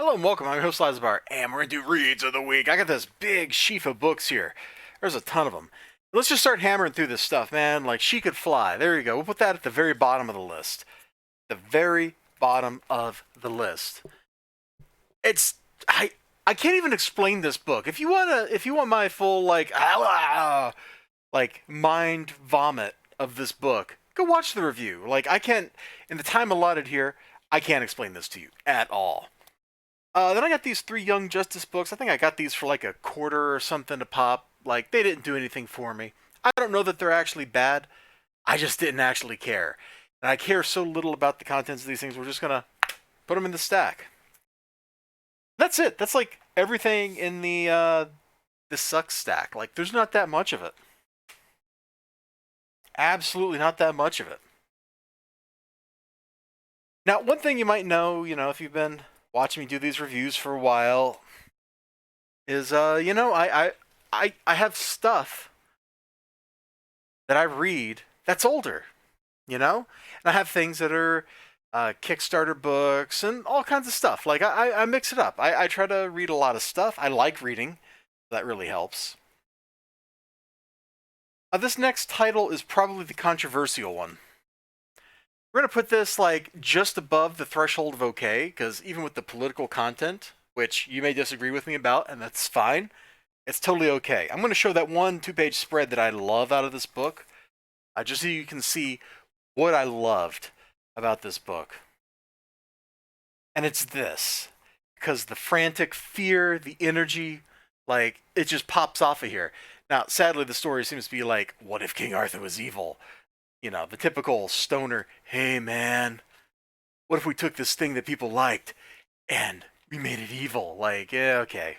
Hello and welcome. I'm your host Elizibar, and we're going to do reads of the week. I got this big sheaf of books here. There's a ton of them. Let's just start hammering through this stuff, man. Like She Could Fly. There you go. We'll put that at the very bottom of the list. The very bottom of the list. It's I can't even explain this book. If you want my full like mind vomit of this book, go watch the review. Like I can't in the time allotted here, I can't explain this to you at all. Then I got these three Young Justice books. I think I got these for like a quarter or something to pop. Like, they didn't do anything for me. I don't know that they're actually bad. I just didn't actually care. And I care so little about the contents of these things, we're just going to put them in the stack. That's it. That's like everything in the this sucks stack. Like, there's not that much of it. Absolutely not that much of it. Now, one thing you might know, if you've been watching me do these reviews for a while, is I have stuff that I read that's older, and I have things that are Kickstarter books and all kinds of stuff. Like I mix it up. I try to read a lot of stuff. I like reading. That really helps. This next title is probably the controversial one. We're gonna put this like just above the threshold of okay, because even with the political content, which you may disagree with me about, and that's fine, it's totally okay. I'm gonna show that one 2-page spread that I love out of this book, just so you can see what I loved about this book. And it's this, because the frantic fear, the energy, like it just pops off of here. Now, sadly, the story seems to be like, what if King Arthur was evil? The typical stoner, hey man, what if we took this thing that people liked and we made it evil? Like, yeah, okay.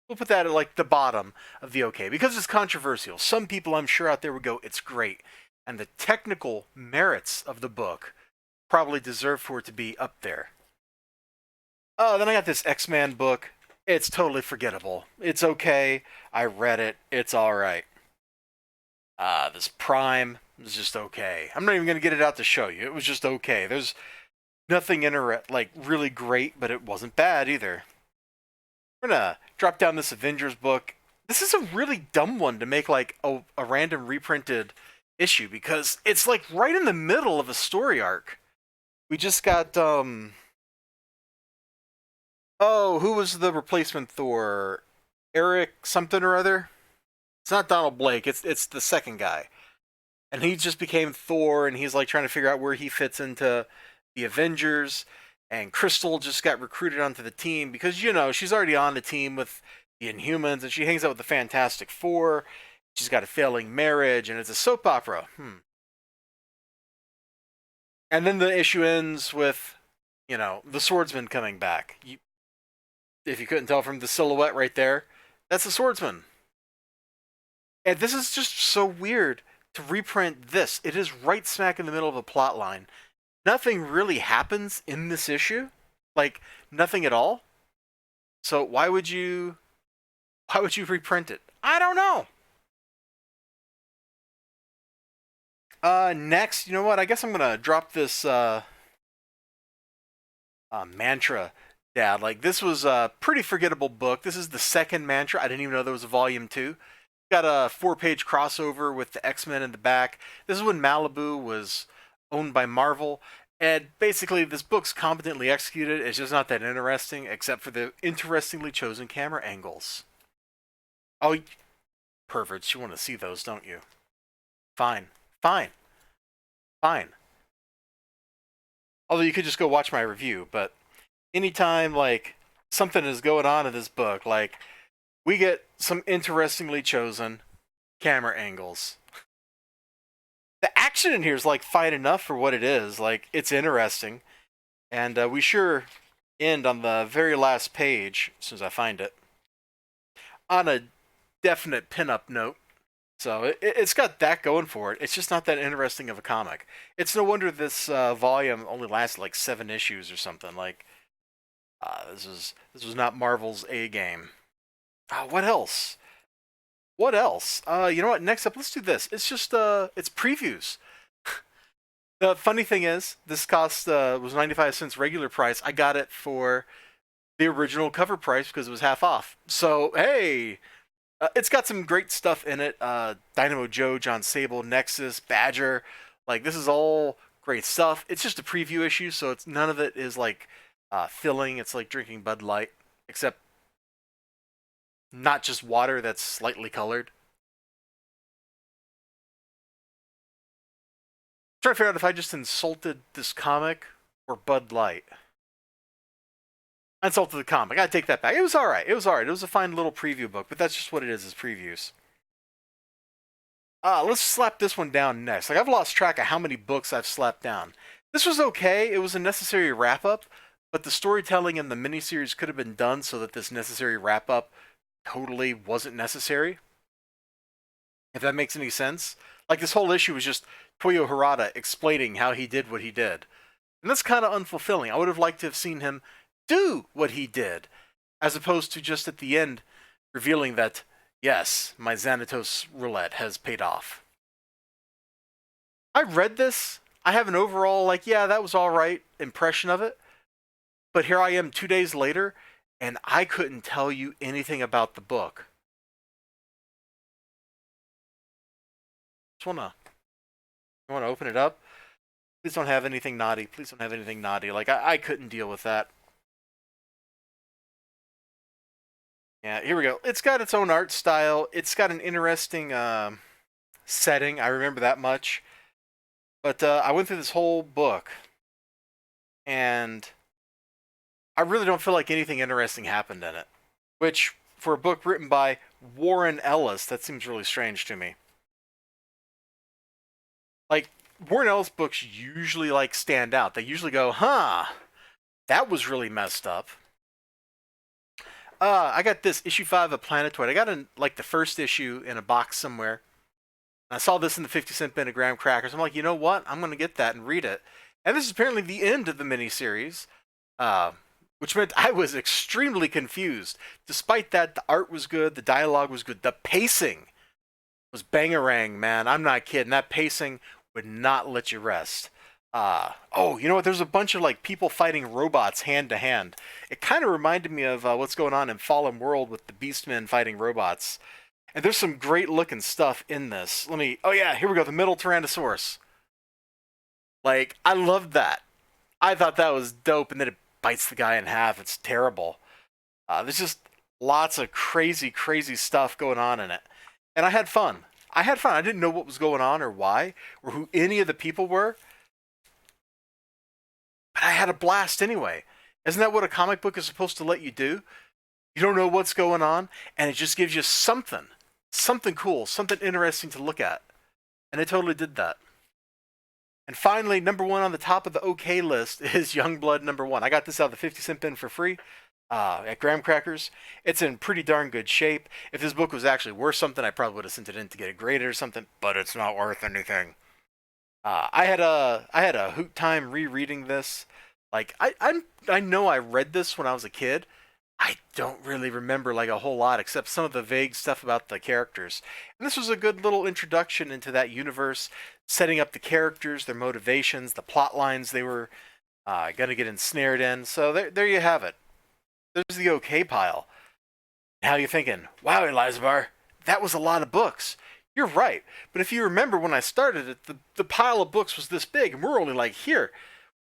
We'll put that at like the bottom of the okay because it's controversial. Some people I'm sure out there would go, it's great. And the technical merits of the book probably deserve for it to be up there. Oh, then I got this X-Men book. It's totally forgettable. It's okay. I read it. It's alright. This Prime was just okay. I'm not even gonna get it out to show you. It was just okay. There's nothing in it like really great, but it wasn't bad either. We're gonna drop down this Avengers book. This is a really dumb one to make like a random reprinted issue because it's like right in the middle of a story arc. We just got oh, who was the replacement Thor? Eric something or other? It's not Donald Blake. It's the second guy. And he just became Thor, and he's like trying to figure out where he fits into the Avengers. And Crystal just got recruited onto the team because she's already on the team with the Inhumans, and she hangs out with the Fantastic Four. She's got a failing marriage, and it's a soap opera. And then the issue ends with, the Swordsman coming back. If you couldn't tell from the silhouette right there, that's the Swordsman. And this is just so weird to reprint this. It is right smack in the middle of a plot line. Nothing really happens in this issue. Like, nothing at all. So why would you reprint it? I don't know. Next, you know what? I guess I'm gonna drop this mantra. Yeah, like this was a pretty forgettable book. This is the second mantra. I didn't even know there was a volume 2. Got a 4-page crossover with the X-Men in the back. This is when Malibu was owned by Marvel. And basically, this book's competently executed. It's just not that interesting, except for the interestingly chosen camera angles. Oh, perverts, you want to see those, don't you? Fine. Fine. Fine. Although you could just go watch my review, but anytime, like, something is going on in this book, like, we get some interestingly chosen camera angles. The action in here is like fine enough for what it is. Like, it's interesting. And we sure end on the very last page, as soon as I find it, on a definite pinup note. So it's got that going for it. It's just not that interesting of a comic. It's no wonder this volume only lasted like 7 issues or something. Like, this was not Marvel's A game. What else? What else? You know what? Next up, let's do this. It's just it's previews. The funny thing is, this cost was 95 cents regular price. I got it for the original cover price because it was half off. So hey, it's got some great stuff in it. Dynamo Joe, John Sable, Nexus, Badger. Like this is all great stuff. It's just a preview issue, so it's none of it is like filling. It's like drinking Bud Light, except not just water that's slightly colored. I'm trying to figure out if I just insulted this comic or Bud Light. I insulted the comic. I gotta take that back. It was all right. It was all right. It was a fine little preview book, but that's just what it is previews. Let's slap this one down next. Like I've lost track of how many books I've slapped down. This was okay. It was a necessary wrap up, but the storytelling in the miniseries could have been done so that this necessary wrap up totally wasn't necessary. If that makes any sense. Like this whole issue was just Toyo Harada explaining how he did what he did. And that's kind of unfulfilling. I would have liked to have seen him do what he did, as opposed to just at the end revealing that, yes, my Xanatos roulette has paid off. I read this. I have an overall, like, yeah, that was all right impression of it. But here I am 2 days later, and I couldn't tell you anything about the book. Just wanna open it up. Please don't have anything naughty. Please don't have anything naughty. Like I couldn't deal with that. Yeah, here we go. It's got its own art style. It's got an interesting setting. I remember that much. But I went through this whole book, and I really don't feel like anything interesting happened in it. Which, for a book written by Warren Ellis, that seems really strange to me. Like, Warren Ellis books usually, like, stand out. They usually go, huh, that was really messed up. I got this, issue 5 of Planetoid. I got in, like, the first issue in a box somewhere. I saw this in the 50-cent bin of graham crackers. I'm like, you know what? I'm going to get that and read it. And this is apparently the end of the miniseries, which meant I was extremely confused. Despite that, the art was good, the dialogue was good, the pacing was bangarang, man. I'm not kidding. That pacing would not let you rest. Oh, you know what? There's a bunch of like people fighting robots hand to hand. It kind of reminded me of what's going on in Fallen World with the Beastmen fighting robots. And there's some great looking stuff in this. Oh yeah, here we go. The middle Tyrannosaurus. Like, I loved that. I thought that was dope, and then it bites the guy in half. It's terrible. There's just lots of crazy, crazy stuff going on in it. And I had fun. I didn't know what was going on or why, or who any of the people were. But I had a blast anyway. Isn't that what a comic book is supposed to let you do? You don't know what's going on, and it just gives you something cool, something interesting to look at. And it totally did that. And finally, number one on the top of the OK list is Youngblood #1. I got this out of the 50-cent bin for free at Graham Crackers. It's in pretty darn good shape. If this book was actually worth something, I probably would have sent it in to get it graded or something, but it's not worth anything. I had a hoot time rereading this. Like I know I read this when I was a kid. I don't really remember like a whole lot except some of the vague stuff about the characters. And this was a good little introduction into that universe, setting up the characters, their motivations, the plot lines they were going to get ensnared in. So there you have it. There's the OK pile. How you thinking? Wow, Elizibar, that was a lot of books. You're right. But if you remember when I started it, the pile of books was this big, and we're only like here.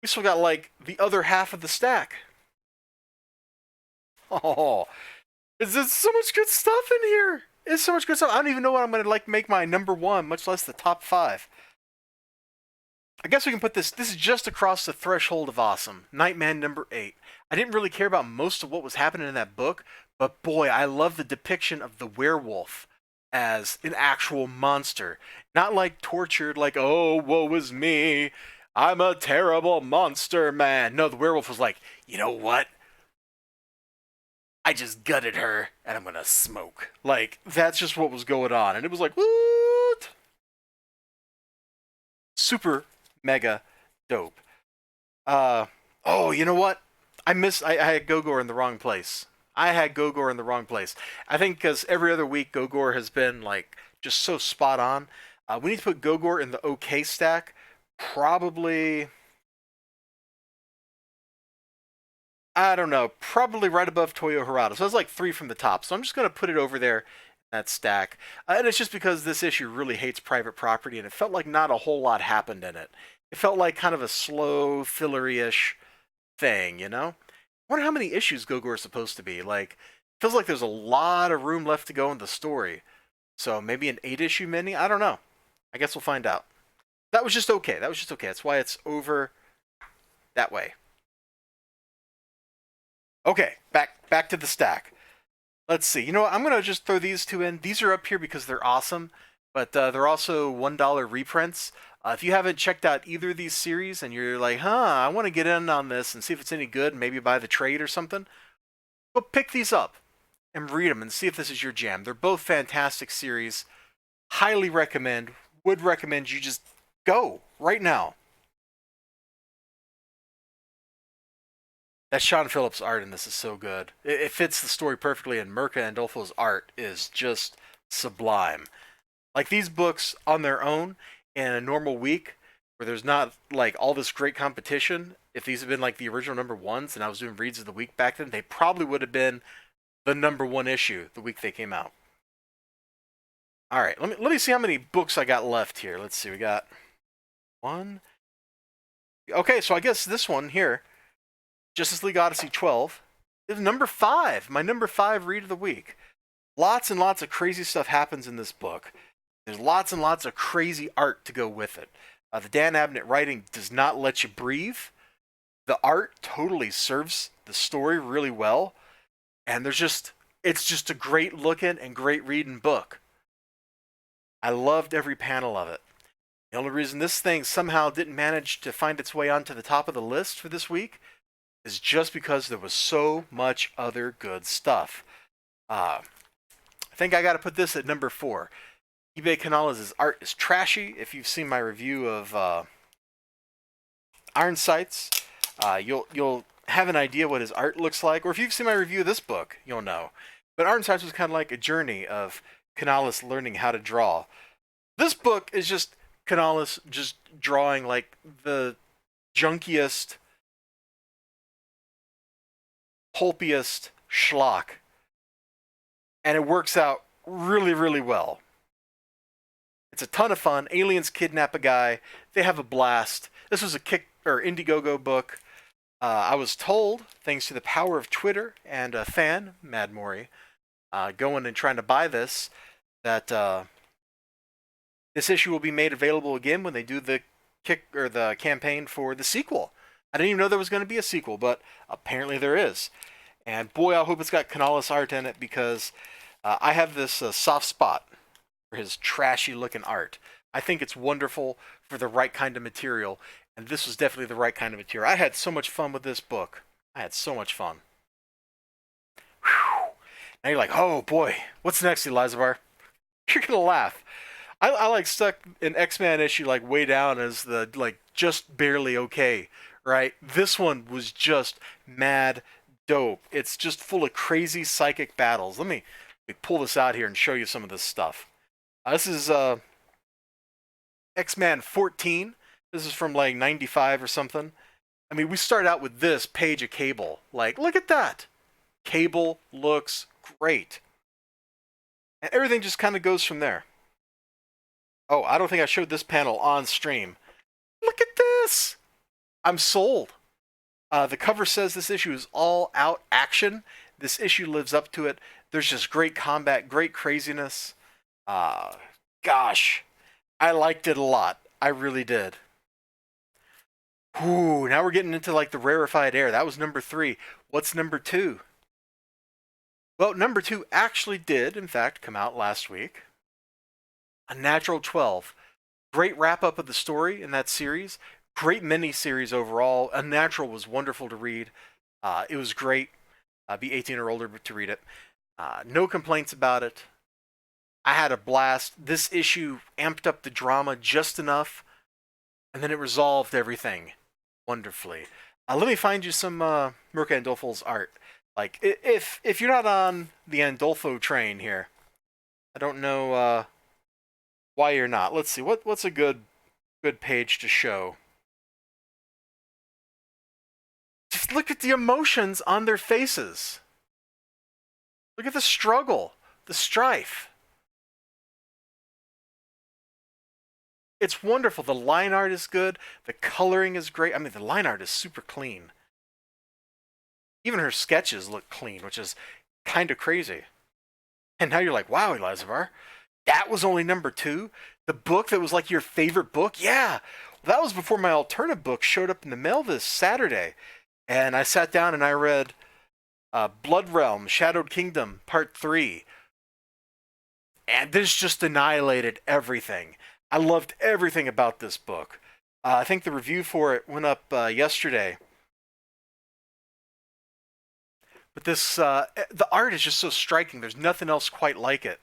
We still got like the other half of the stack. Oh, there's so much good stuff in here. There's so much good stuff. I don't even know what I'm going to like make my #1, much less the top 5. I guess we can put this. This is just across the threshold of awesome. Nightman #8. I didn't really care about most of what was happening in that book, but boy, I love the depiction of the werewolf as an actual monster. Not like tortured, like, oh, woe is me. I'm a terrible monster, man. No, the werewolf was like, you know what? I just gutted her, and I'm gonna smoke. Like, that's just what was going on. And it was like, what? Super mega dope. Oh, you know what? I had Gogor in the wrong place. I think because every other week Gogor has been, like, just so spot on. We need to put Gogor in the OK stack. Probably I don't know, probably right above Toyo Harada. So it's like 3 from the top. So I'm just going to put it over there, that stack. And it's just because this issue really hates private property, and it felt like not a whole lot happened in it. It felt like kind of a slow, fillery-ish thing, you know? I wonder how many issues Gogor is supposed to be. Like, feels like there's a lot of room left to go in the story. So maybe an 8-issue mini? I don't know. I guess we'll find out. That was just okay. That was just okay. That's why it's over that way. Okay, back to the stack. Let's see. You know what? I'm gonna just throw these two in. These are up here because they're awesome, but they're also $1 reprints. If you haven't checked out either of these series and you're like, I want to get in on this and see if it's any good, and maybe buy the trade or something, go pick these up and read them and see if this is your jam. They're both fantastic series. Highly recommend. Would recommend you just go right now. That Sean Phillips art in this is so good. It fits the story perfectly, and Mirka Andolfo's art is just sublime. Like these books on their own in a normal week where there's not like all this great competition, if these had been like the original number ones and I was doing reads of the week back then, they probably would have been the number one issue the week they came out. All right, let me see how many books I got left here. Let's see, we got one. Okay, so I guess this one here, Justice League Odyssey 12, is number 5. My number 5 read of the week. Lots and lots of crazy stuff happens in this book. There's lots and lots of crazy art to go with it. The Dan Abnett writing does not let you breathe. The art totally serves the story really well, and it's just a great looking and great reading book. I loved every panel of it. The only reason this thing somehow didn't manage to find its way onto the top of the list for this week is just because there was so much other good stuff. I think I got to put this at number 4. eBay Canales' art is trashy. If you've seen my review of Iron Sights, you'll have an idea what his art looks like. Or if you've seen my review of this book, you'll know. But Iron Sights was kind of like a journey of Canales learning how to draw. This book is just Canales just drawing like the junkiest, pulpiest schlock. And it works out really, really well. It's a ton of fun. Aliens kidnap a guy. They have a blast. This was a Indiegogo book. I was told, thanks to the power of Twitter and a fan, Mad Mori, going and trying to buy this, that this issue will be made available again when they do the campaign for the sequel. I didn't even know there was going to be a sequel, but apparently there is. And boy, I hope it's got Canales art in it, because I have this soft spot for his trashy looking art. I think it's wonderful for the right kind of material, and this was definitely the right kind of material. I had so much fun with this book. I had so much fun. Whew. Now you're like, oh boy, what's next, Elizibar? You're gonna laugh. I like stuck an X-Men issue like way down as the like just barely okay, right? This one was just mad dope. It's just full of crazy psychic battles. Let me pull this out here and show you some of this stuff. This is X-Men 14. This is from like 95 or something. I mean, we start out with this page of Cable. Like, look at that. Cable looks great. And everything just kind of goes from there. Oh, I don't think I showed this panel on stream. Look at this. I'm sold. The cover says this issue is all out action. This issue lives up to it. There's just great combat, great craziness. Gosh, I liked it a lot. I really did. Ooh, now we're getting into like the rarefied air. That was number 3. What's number 2? Well, number 2 actually did, in fact, come out last week. Unnatural 12. Great wrap up of the story in that series. Great mini-series overall. Unnatural was wonderful to read. It was great. Be 18 or older to read it. No complaints about it. I had a blast. This issue amped up the drama just enough, and then it resolved everything wonderfully. Let me find you some Mirka Andolfo's art. Like, if you're not on the Andolfo train here, I don't know why you're not. Let's see. What's a good page to show? Just look at the emotions on their faces. Look at the struggle, the strife. It's wonderful. The line art is good. The coloring is great. I mean, the line art is super clean. Even her sketches look clean, which is kind of crazy. And now you're like, wow, Elizibar, that was only number 2? The book that was like your favorite book? Yeah. Well, that was before my alternative book showed up in the mail this Saturday. And I sat down and I read Blood Realm, Shadowed Kingdom, Part 3. And this just annihilated everything. I loved everything about this book. I think the review for it went up yesterday. But this, the art is just so striking. There's nothing else quite like it.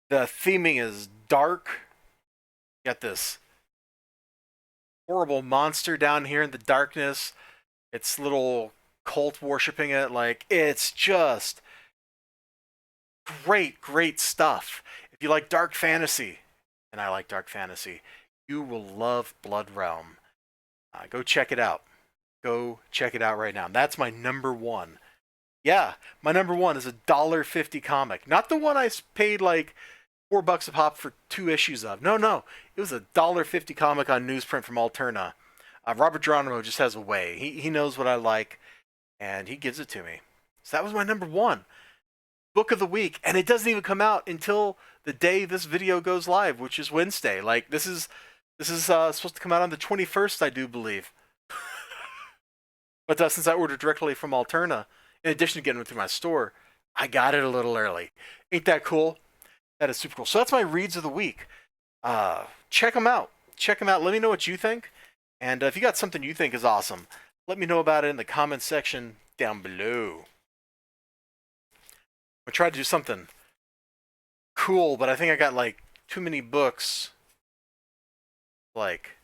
The theming is dark. You got this horrible monster down here in the darkness. It's little cult worshipping it. Like, it's just great, great stuff. If you like dark fantasy, and I like dark fantasy, you will love Blood Realm. Go check it out. Go check it out right now. That's my number 1. Yeah, my number 1 is a $1.50 comic. Not the one I paid like $4 a pop for 2 issues of. No. It was a $1.50 comic on newsprint from Alterna. Robert Geronimo just has a way. He knows what I like, and he gives it to me. So that was my number 1. Book of the week. And it doesn't even come out until the day this video goes live, which is Wednesday. Like, this is supposed to come out on the 21st, I do believe. But since I ordered directly from Alterna, in addition to getting it through my store, I got it a little early. Ain't that cool? That is super cool. So that's my reads of the week. Check them out. Check them out. Let me know what you think. And if you got something you think is awesome, let me know about it in the comments section down below. I tried to do something cool, but I think I got like too many books. Like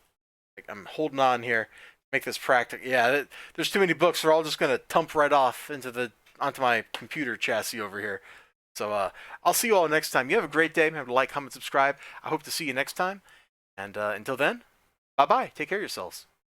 I'm holding on here. Make this practical. Yeah, there's too many books. They're all just gonna dump right off onto my computer chassis over here. So I'll see you all next time. You have a great day. Remember to like, comment, subscribe. I hope to see you next time. And until then, bye-bye. Take care of yourselves.